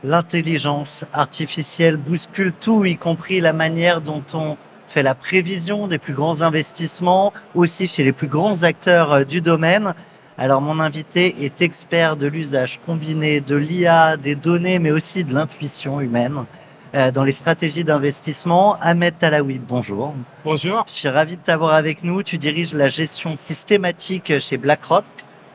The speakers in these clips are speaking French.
L'intelligence artificielle bouscule tout, y compris la manière dont on fait la prévision des plus grands investissements, aussi chez les plus grands acteurs du domaine. Alors mon invité est expert de l'usage combiné de l'IA, des données, mais aussi de l'intuition humaine dans les stratégies d'investissement. Ahmed Talaoui, bonjour. Bonjour. Je suis ravi de t'avoir avec nous. Tu diriges la gestion systématique chez BlackRock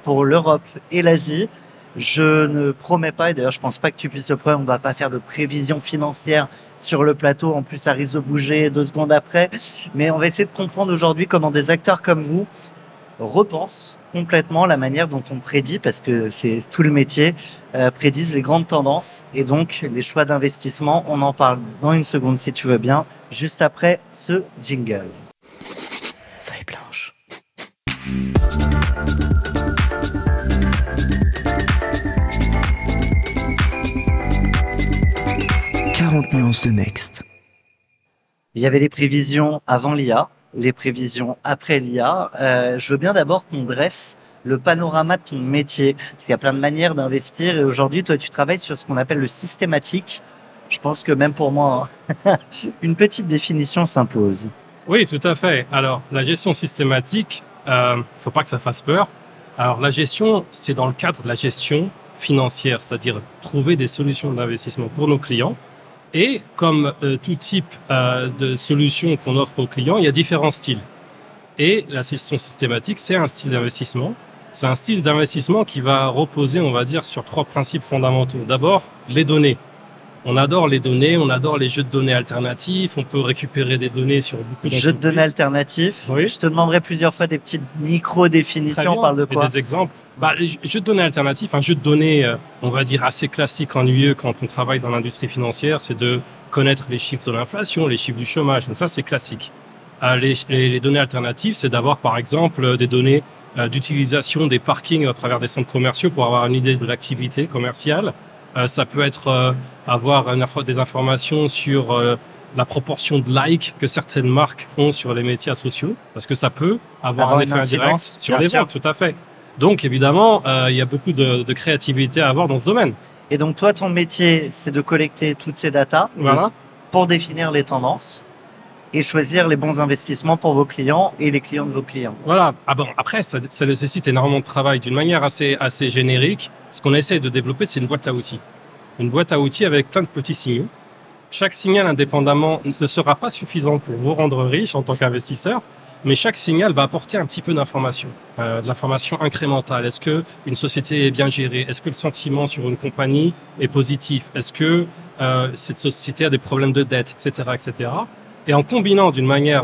pour l'Europe et l'Asie. Je ne promets pas, et d'ailleurs je pense pas que tu puisses le promettre, on ne va pas faire de prévision financière sur le plateau, en plus ça risque de bouger 2 secondes après, mais on va essayer de comprendre aujourd'hui comment des acteurs comme vous repensent complètement la manière dont on prédit, parce que c'est tout le métier, prédisent les grandes tendances et donc les choix d'investissement. On en parle dans une seconde si tu veux bien, juste après ce jingle. Feuille blanche. 40 nuances de Next. Il y avait les prévisions avant l'IA, les prévisions après l'IA. Je veux bien d'abord qu'on dresse le panorama de ton métier, parce qu'il y a plein de manières d'investir. Et aujourd'hui, toi, tu travailles sur ce qu'on appelle le systématique. Je pense que même pour moi, une petite définition s'impose. Oui, tout à fait. Alors, la gestion systématique, faut pas que ça fasse peur. Alors, la gestion, c'est dans le cadre de la gestion financière, c'est-à-dire trouver des solutions d'investissement pour nos clients. Et comme tout type de solution qu'on offre aux clients, il y a différents styles. Et la gestion systématique, c'est un style d'investissement. C'est un style d'investissement qui va reposer, on va dire, sur 3 principes fondamentaux. D'abord, les données. On adore les données, on adore les jeux de données alternatifs, on peut récupérer des données sur beaucoup d'entreprises. Jeux de données alternatifs. Oui. Je te demanderai plusieurs fois des petites micro-définitions. On parle de quoi? Des exemples. Les jeux de données alternatifs, un jeu de données, on va dire assez classique, ennuyeux quand on travaille dans l'industrie financière, c'est de connaître les chiffres de l'inflation, les chiffres du chômage. Donc ça, c'est classique. Les données alternatives, c'est d'avoir par exemple des données d'utilisation des parkings à travers des centres commerciaux pour avoir une idée de l'activité commerciale. Ça peut être avoir des informations sur la proportion de likes que certaines marques ont sur les médias sociaux, parce que ça peut avoir un effet indirect sur les ventes, tout à fait. Donc évidemment, il y a beaucoup de créativité à avoir dans ce domaine. Et donc toi, ton métier, c'est de collecter toutes ces datas pour définir les tendances et choisir les bons investissements pour vos clients et les clients de vos clients. Voilà. Après, ça nécessite énormément de travail. D'une manière assez générique, ce qu'on essaie de développer, c'est une boîte à outils. Une boîte à outils avec plein de petits signaux. Chaque signal indépendamment ne sera pas suffisant pour vous rendre riche en tant qu'investisseur, mais chaque signal va apporter un petit peu d'information, de l'information incrémentale. Est-ce que une société est bien gérée? Est-ce que le sentiment sur une compagnie est positif? Est-ce que cette société a des problèmes de dette, etc., etc. Et en combinant d'une manière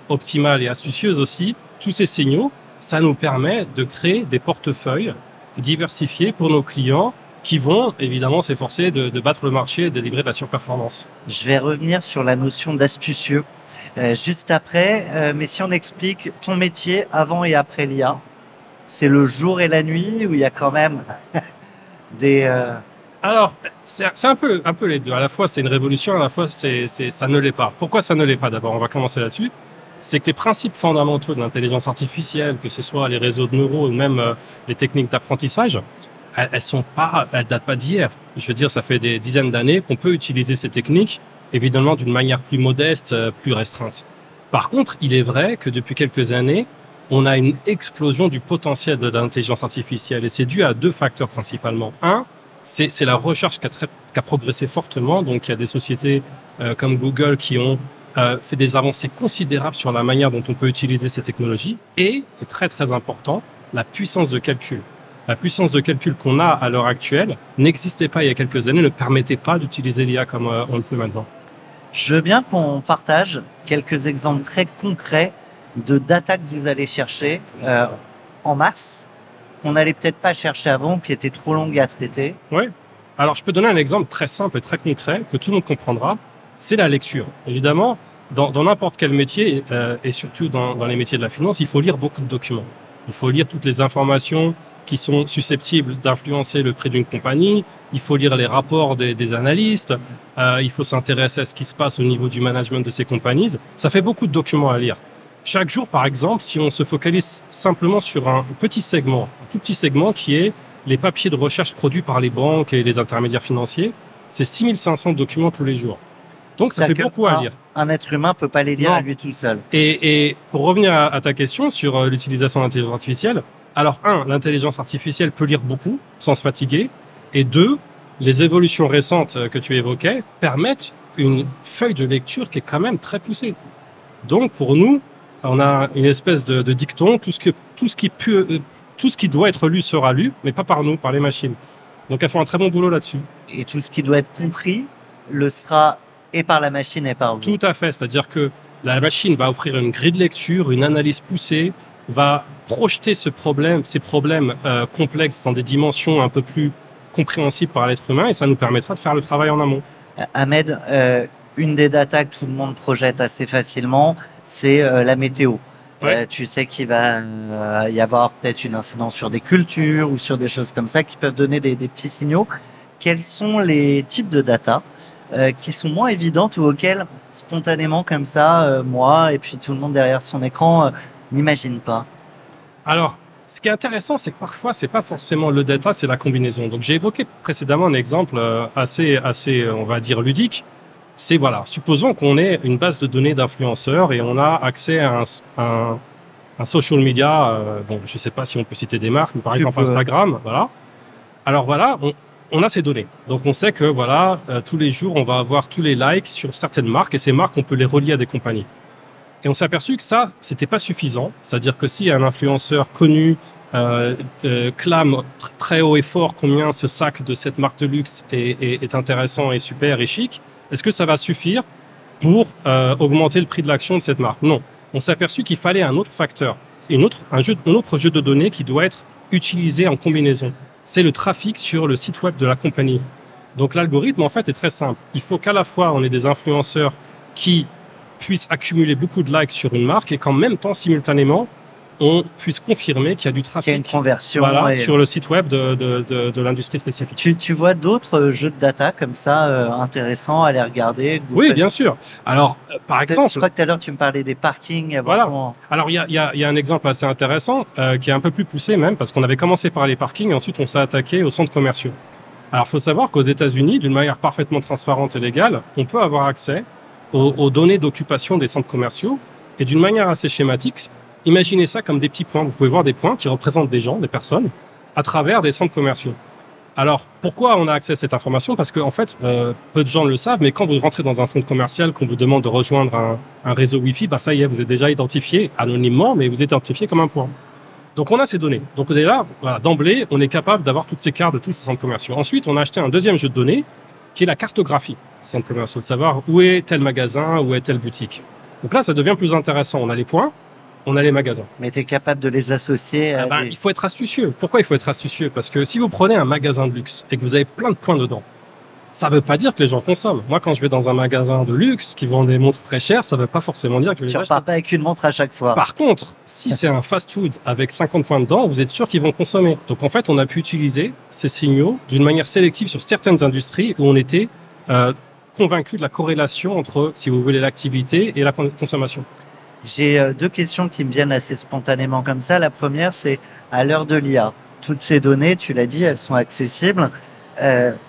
optimale et astucieuse aussi tous ces signaux, ça nous permet de créer des portefeuilles diversifiés pour nos clients qui vont évidemment s'efforcer de battre le marché et de livrer de la surperformance. Je vais revenir sur la notion d'astucieux juste après, mais si on explique ton métier avant et après l'IA, c'est le jour et la nuit où il y a quand même des... Alors, c'est un peu les deux. À la fois, c'est une révolution, à la fois, ça ne l'est pas. Pourquoi ça ne l'est pas? D'abord, on va commencer là-dessus. C'est que les principes fondamentaux de l'intelligence artificielle, que ce soit les réseaux de neurones ou même les techniques d'apprentissage, elles datent pas d'hier. Je veux dire, ça fait des dizaines d'années qu'on peut utiliser ces techniques, évidemment d'une manière plus modeste, plus restreinte. Par contre, il est vrai que depuis quelques années, on a une explosion du potentiel de l'intelligence artificielle et c'est dû à 2 facteurs principalement. Un, c'est la recherche qui a progressé fortement. Donc, il y a des sociétés comme Google qui ont fait des avancées considérables sur la manière dont on peut utiliser ces technologies. Et, c'est très très important, la puissance de calcul. La puissance de calcul qu'on a à l'heure actuelle n'existait pas il y a quelques années, ne permettait pas d'utiliser l'IA comme on le peut maintenant. Je veux bien qu'on partage quelques exemples très concrets de data que vous allez chercher en masse, qu'on n'allait peut-être pas chercher avant, qui était trop longue à traiter. Oui. Alors, je peux donner un exemple très simple et très concret que tout le monde comprendra. C'est la lecture. Évidemment, dans n'importe quel métier, et surtout dans les métiers de la finance, il faut lire beaucoup de documents. Il faut lire toutes les informations qui sont susceptibles d'influencer le prix d'une compagnie. Il faut lire les rapports des analystes. Il faut s'intéresser à ce qui se passe au niveau du management de ces compagnies. Ça fait beaucoup de documents à lire. Chaque jour, par exemple, si on se focalise simplement sur un tout petit segment qui est les papiers de recherche produits par les banques et les intermédiaires financiers, c'est 6500 documents tous les jours. Donc, ça fait C'est-à-dire beaucoup à lire. Un être humain peut pas les lire Non. à lui tout seul. Et pour revenir à ta question sur l'utilisation de l'intelligence artificielle, alors l'intelligence artificielle peut lire beaucoup sans se fatiguer, et deux, les évolutions récentes que tu évoquais permettent une feuille de lecture qui est quand même très poussée. Donc pour nous, on a une espèce de dicton, tout ce qui doit être lu sera lu, mais pas par nous, par les machines. Donc elles font un très bon boulot là-dessus. Et tout ce qui doit être compris le sera et par la machine et par vous. Tout à fait, c'est-à-dire que la machine va offrir une grille de lecture, une analyse poussée, va projeter ces problèmes complexes dans des dimensions un peu plus compréhensibles par l'être humain, et ça nous permettra de faire le travail en amont. Ahmed, une des datas que tout le monde projette assez facilement, c'est la météo. Ouais. Tu sais qu'il va y avoir peut-être une incidence sur des cultures ou sur des choses comme ça qui peuvent donner des petits signaux. Quels sont les types de data qui sont moins évidentes ou auxquelles spontanément comme ça, moi et puis tout le monde derrière son écran n'imagine pas? Alors, ce qui est intéressant, c'est que parfois, c'est pas forcément le data, c'est la combinaison. Donc, j'ai évoqué précédemment un exemple assez, on va dire, ludique. C'est, voilà, supposons qu'on ait une base de données d'influenceurs et on a accès à un social media, bon, je sais pas si on peut citer des marques, mais par exemple Instagram, voilà. Alors voilà, on a ces données. Donc, on sait que, voilà, tous les jours, on va avoir tous les likes sur certaines marques, et ces marques, on peut les relier à des compagnies. Et on s'est aperçu que ça, c'était pas suffisant. C'est-à-dire que si un influenceur connu clame très haut et fort combien ce sac de cette marque de luxe est intéressant et super et chic, est-ce que ça va suffire pour augmenter le prix de l'action de cette marque? Non. On s'est aperçu qu'il fallait un autre facteur, un autre jeu de données qui doit être utilisé en combinaison. C'est le trafic sur le site web de la compagnie. Donc l'algorithme, en fait, est très simple. Il faut qu'à la fois, on ait des influenceurs qui puissent accumuler beaucoup de likes sur une marque et qu'en même temps, simultanément, on puisse confirmer qu'il y a du trafic. Qu'il y a une conversion. Voilà, sur le site web de l'industrie spécifique. Tu vois d'autres jeux de data comme ça intéressants à les regarder? Oui, bien sûr. Alors, par exemple, je crois que tout à l'heure tu me parlais des parkings. Voilà. Alors, il y a un exemple assez intéressant qui est un peu plus poussé même, parce qu'on avait commencé par les parkings et ensuite on s'est attaqué aux centres commerciaux. Alors, il faut savoir qu'aux États-Unis, d'une manière parfaitement transparente et légale, on peut avoir accès aux données d'occupation des centres commerciaux, et d'une manière assez schématique, imaginez ça comme des petits points. Vous pouvez voir des points qui représentent des gens, des personnes, à travers des centres commerciaux. Alors, pourquoi on a accès à cette information? Parce que, en fait, peu de gens le savent, mais quand vous rentrez dans un centre commercial, qu'on vous demande de rejoindre un réseau Wi-Fi, bah ça y est, vous êtes déjà identifié anonymement, mais vous êtes identifié comme un point. Donc, on a ces données. Donc, déjà, voilà, d'emblée, on est capable d'avoir toutes ces cartes de tous ces centres commerciaux. Ensuite, on a acheté un deuxième jeu de données, qui est la cartographie des centres commerciaux, de savoir où est tel magasin, où est telle boutique. Donc là, ça devient plus intéressant. On a les points, on a les magasins. Mais tu es capable de les associer à Il faut être astucieux. Pourquoi il faut être astucieux? Parce que si vous prenez un magasin de luxe et que vous avez plein de points dedans, ça veut pas dire que les gens consomment. Moi, quand je vais dans un magasin de luxe qui vend des montres très chères, ça veut pas forcément dire que je vais les acheter. Tu repars pas avec une montre à chaque fois. Par contre, si c'est un fast-food avec 50 points dedans, vous êtes sûr qu'ils vont consommer. Donc, en fait, on a pu utiliser ces signaux d'une manière sélective sur certaines industries où on était convaincu de la corrélation entre, si vous voulez, l'activité et la consommation. J'ai deux questions qui me viennent assez spontanément comme ça. La première, c'est à l'heure de l'IA. Toutes ces données, tu l'as dit, elles sont accessibles.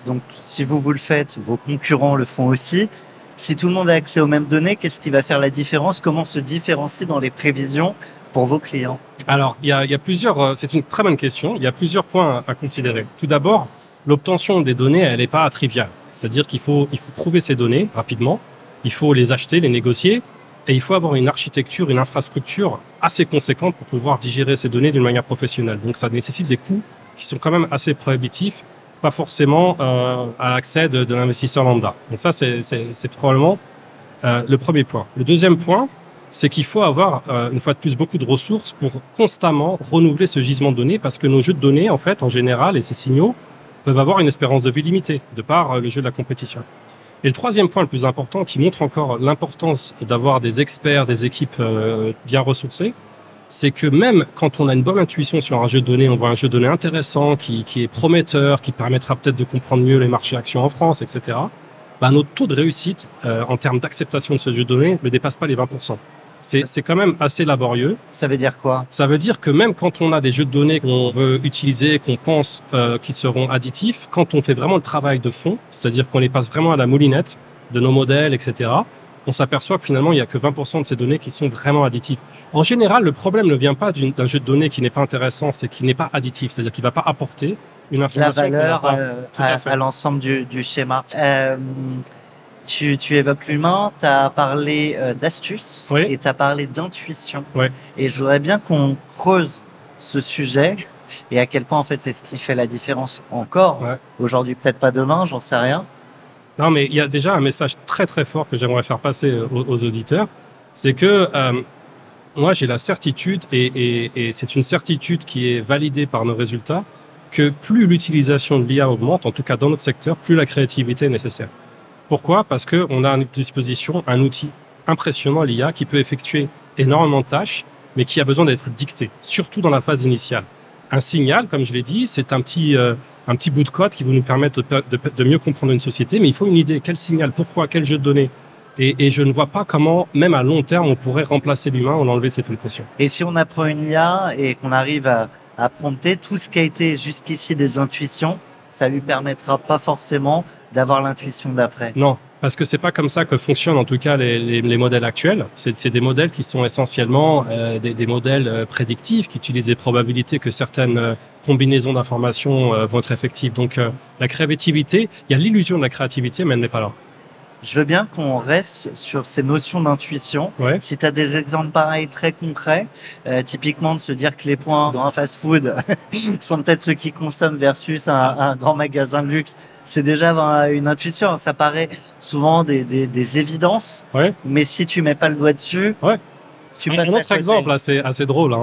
Donc, si vous le faites, vos concurrents le font aussi. Si tout le monde a accès aux mêmes données, qu'est-ce qui va faire la différence? Comment se différencier dans les prévisions pour vos clients? Alors, il y a plusieurs. C'est une très bonne question. Il y a plusieurs points à considérer. Tout d'abord, l'obtention des données, elle n'est pas triviale. C'est-à-dire qu'il faut trouver ces données rapidement. Il faut les acheter, les négocier. Et il faut avoir une architecture, une infrastructure assez conséquente pour pouvoir digérer ces données d'une manière professionnelle. Donc, ça nécessite des coûts qui sont quand même assez prohibitifs, pas forcément à l'accès de l'investisseur lambda. Donc ça, c'est probablement le premier point. Le deuxième point, c'est qu'il faut avoir, une fois de plus, beaucoup de ressources pour constamment renouveler ce gisement de données, parce que nos jeux de données, en fait, en général, et ces signaux, peuvent avoir une espérance de vie limitée, de par le jeu de la compétition. Et le troisième point le plus important, qui montre encore l'importance d'avoir des experts, des équipes bien ressourcées, c'est que même quand on a une bonne intuition sur un jeu de données, on voit un jeu de données intéressant, qui est prometteur, qui permettra peut-être de comprendre mieux les marchés actions en France, etc., bah, notre taux de réussite en termes d'acceptation de ce jeu de données ne dépasse pas les 20%. C'est quand même assez laborieux. Ça veut dire quoi? Ça veut dire que même quand on a des jeux de données qu'on veut utiliser, qu'on pense qui seront additifs, quand on fait vraiment le travail de fond, c'est-à-dire qu'on les passe vraiment à la moulinette de nos modèles, etc., on s'aperçoit que finalement, il n'y a que 20% de ces données qui sont vraiment additives. En général, le problème ne vient pas d'un jeu de données qui n'est pas intéressant, c'est qu'il n'est pas additif, c'est-à-dire qu'il ne va pas apporter une information. La valeur à l'ensemble du schéma. Tu évoques l'humain, tu as parlé d'astuces et tu as parlé d'intuition. Oui. Et je voudrais bien qu'on creuse ce sujet et à quel point en fait c'est ce qui fait la différence encore. Ouais. Aujourd'hui, peut-être pas demain, j'en sais rien. Non, mais il y a déjà un message très très fort que j'aimerais faire passer aux auditeurs. C'est que moi j'ai la certitude, et c'est une certitude qui est validée par nos résultats, que plus l'utilisation de l'IA augmente, en tout cas dans notre secteur, plus la créativité est nécessaire. Pourquoi? Parce qu'on a à notre disposition un outil impressionnant, l'IA, qui peut effectuer énormément de tâches, mais qui a besoin d'être dicté, surtout dans la phase initiale. Un signal, comme je l'ai dit, c'est un petit bout de code qui va nous permettre de mieux comprendre une société, mais il faut une idée. Quel signal? Pourquoi? Quel jeu de données? Et je ne vois pas comment, même à long terme, on pourrait remplacer l'humain ou enlever cette impression. Et si on apprend une IA et qu'on arrive à prompter tout ce qui a été jusqu'ici des intuitions, ça lui permettra pas forcément d'avoir l'intuition d'après. Non, parce que c'est pas comme ça que fonctionnent en tout cas les modèles actuels. C'est des modèles qui sont essentiellement des modèles prédictifs, qui utilisent des probabilités que certaines combinaisons d'informations vont être effectives. Donc la créativité, il y a l'illusion de la créativité, mais elle n'est pas là. Je veux bien qu'on reste sur ces notions d'intuition. Ouais. Si tu as des exemples pareils très concrets, typiquement de se dire que les points dans un fast-food sont peut-être ceux qui consomment versus un grand magasin de luxe, c'est déjà une intuition. Ça paraît souvent des évidences, ouais. Mais si tu mets pas le doigt dessus, ouais. Tu passes un autre exemple assez drôle,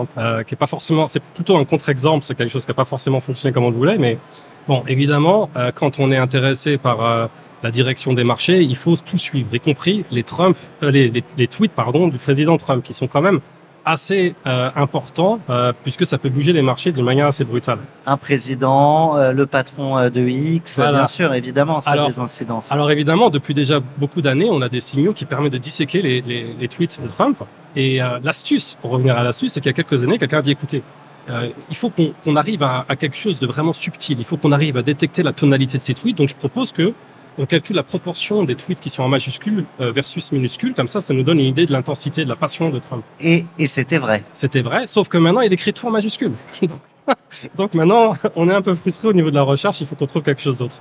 qui est pas forcément, c'est plutôt un contre-exemple, c'est quelque chose qui n'a pas forcément fonctionné comme on le voulait, mais bon, évidemment, quand on est intéressé par la direction des marchés, il faut tout suivre, y compris les tweets, du président Trump, qui sont quand même assez importants, puisque ça peut bouger les marchés d'une manière assez brutale. Un président, le patron de X, voilà. Bien sûr, évidemment, ça a des incidences. Alors évidemment, depuis déjà beaucoup d'années, on a des signaux qui permettent de disséquer les tweets de Trump. Et l'astuce, pour revenir à l'astuce, c'est qu'il y a quelques années, quelqu'un a dit, écoutez, il faut qu'on arrive à quelque chose de vraiment subtil. Il faut qu'on arrive à détecter la tonalité de ces tweets. Donc je propose que on calcule la proportion des tweets qui sont en majuscule versus minuscule. Comme ça nous donne une idée de l'intensité, de la passion de Trump. Et c'était vrai. C'était vrai, sauf que maintenant, il écrit tout en majuscule. Donc maintenant, on est un peu frustré au niveau de la recherche. Il faut qu'on trouve quelque chose d'autre.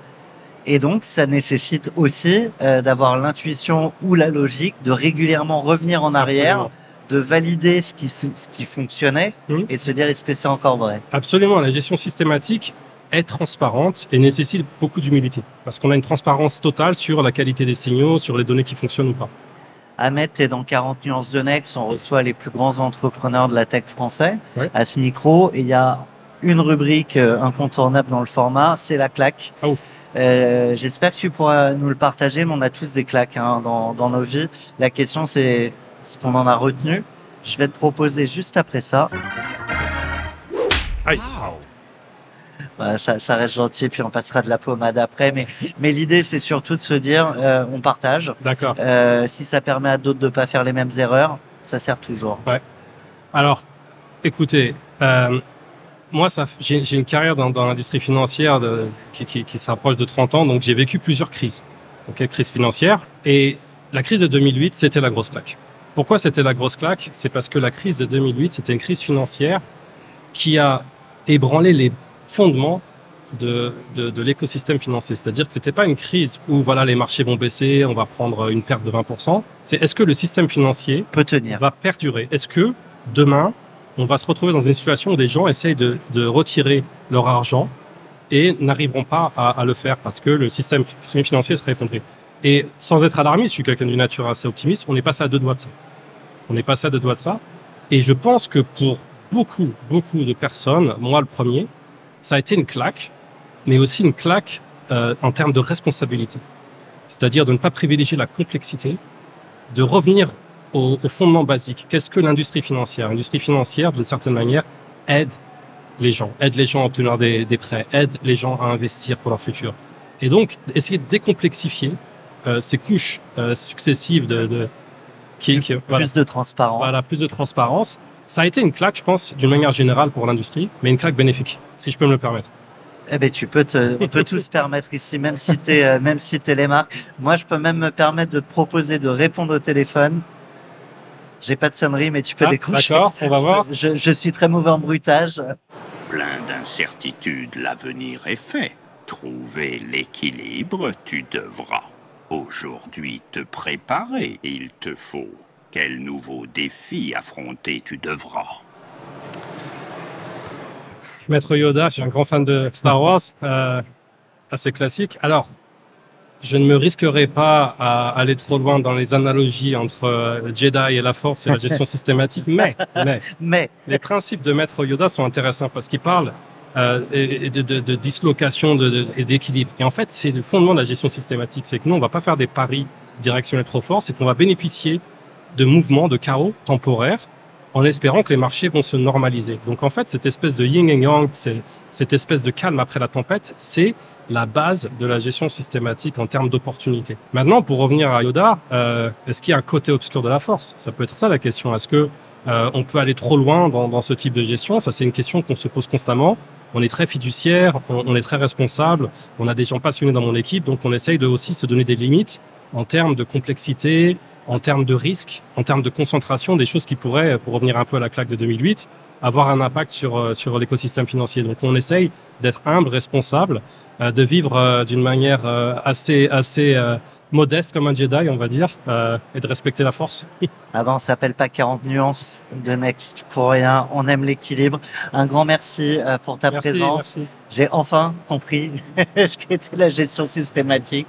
Et donc, ça nécessite aussi d'avoir l'intuition ou la logique de régulièrement revenir en arrière, absolument, de valider ce qui fonctionnait et de se dire est-ce que c'est encore vrai. Absolument. La gestion systématique est transparente et nécessite beaucoup d'humilité parce qu'on a une transparence totale sur la qualité des signaux, sur les données qui fonctionnent ou pas. Ahmed, t'es dans 40 nuances de Next, on reçoit les plus grands entrepreneurs de la tech français ouais. À ce micro, et il y a une rubrique incontournable dans le format, c'est la claque. Ah ouf. J'espère que tu pourras nous le partager, mais on a tous des claques dans nos vies. La question, c'est ce qu'on en a retenu. Je vais te proposer juste après ça. Aïe. Ça reste gentil, puis on passera de la pommade après. Mais l'idée, c'est surtout de se dire, on partage. D'accord. Si ça permet à d'autres de pas faire les mêmes erreurs, ça sert toujours. Ouais. Alors, écoutez, moi, j'ai une carrière dans l'industrie financière qui s'approche de 30 ans, donc j'ai vécu plusieurs crises. Okay, crise financière. Et la crise de 2008, c'était la grosse claque. Pourquoi c'était la grosse claque? C'est parce que la crise de 2008, c'était une crise financière qui a ébranlé les fondements de l'écosystème financier. C'est-à-dire que c'était pas une crise où voilà les marchés vont baisser, on va prendre une perte de 20%. C'est est-ce que le système financier peut tenir, va perdurer? Est-ce que demain, on va se retrouver dans une situation où des gens essayent de retirer leur argent et n'arriveront pas à le faire parce que le système financier serait effondré. Et sans être alarmiste, je suis quelqu'un d'une nature assez optimiste, on est passé à 2 doigts de ça. Et je pense que pour beaucoup de personnes, moi le premier, ça a été une claque, mais aussi une claque en termes de responsabilité. C'est-à-dire de ne pas privilégier la complexité, de revenir au fondement basique. Qu'est-ce que l'industrie financière? L'industrie financière, d'une certaine manière, aide les gens à obtenir des prêts, aide les gens à investir pour leur futur. Et donc, essayer de décomplexifier ces couches successives Plus de transparence. Voilà, plus de transparence. Ça a été une claque, je pense, d'une manière générale pour l'industrie, mais une claque bénéfique, si je peux me le permettre. Eh ben, on peut tous se permettre ici, même si t'es les marques. Moi, je peux même me permettre de te proposer de répondre au téléphone. J'ai pas de sonnerie, mais tu peux décrocher. D'accord, on va voir. Je suis très mauvais en bruitage. Plein d'incertitudes, l'avenir est fait. Trouver l'équilibre, tu devras. Aujourd'hui, te préparer, il te faut. Quel nouveau défi affronter, tu devras. Maître Yoda, je suis un grand fan de Star Wars, assez classique. Alors, je ne me risquerai pas à aller trop loin dans les analogies entre Jedi et la Force et la gestion systématique, mais les principes de Maître Yoda sont intéressants parce qu'ils parlent de dislocation et d'équilibre. Et en fait, c'est le fondement de la gestion systématique, c'est que nous, on va pas faire des paris directionnels trop forts, c'est qu'on va bénéficier de mouvements, de chaos temporaires, en espérant que les marchés vont se normaliser. Donc en fait, cette espèce de yin et yang, cette espèce de calme après la tempête, c'est la base de la gestion systématique en termes d'opportunités. Maintenant, pour revenir à Yoda, est-ce qu'il y a un côté obscur de la force? Ça peut être ça la question. Est-ce que on peut aller trop loin dans ce type de gestion? Ça, c'est une question qu'on se pose constamment. On est très fiduciaire, on est très responsable, on a des gens passionnés dans mon équipe, donc on essaye de aussi se donner des limites en termes de complexité, en termes de risque, en termes de concentration, des choses qui pourraient, pour revenir un peu à la claque de 2008, avoir un impact sur l'écosystème financier. Donc on essaye d'être humble, responsable, de vivre d'une manière assez modeste comme un Jedi, on va dire, et de respecter la force. Avant, on s'appelle pas 40 nuances de Next pour rien. On aime l'équilibre. Un grand merci pour ta présence. Merci. J'ai enfin compris ce qu'était la gestion systématique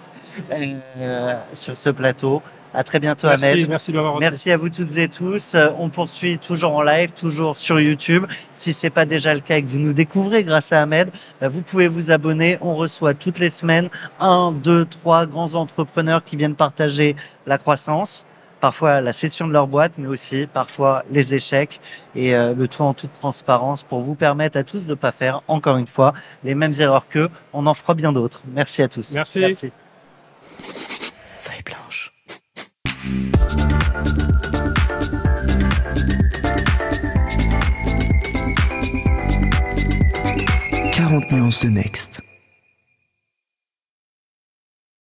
sur ce plateau. À très bientôt, Ahmed. Merci de m'avoir reçu. Merci à vous toutes et tous. On poursuit toujours en live, toujours sur YouTube. Si c'est pas déjà le cas et que vous nous découvrez grâce à Ahmed, vous pouvez vous abonner. On reçoit toutes les semaines 1, 2, 3 grands entrepreneurs qui viennent partager la croissance, parfois la cession de leur boîte, mais aussi parfois les échecs et le tout en toute transparence pour vous permettre à tous de pas faire, encore une fois, les mêmes erreurs qu'eux. On en fera bien d'autres. Merci à tous. Merci. Feuille blanche. 40 nuances de Next.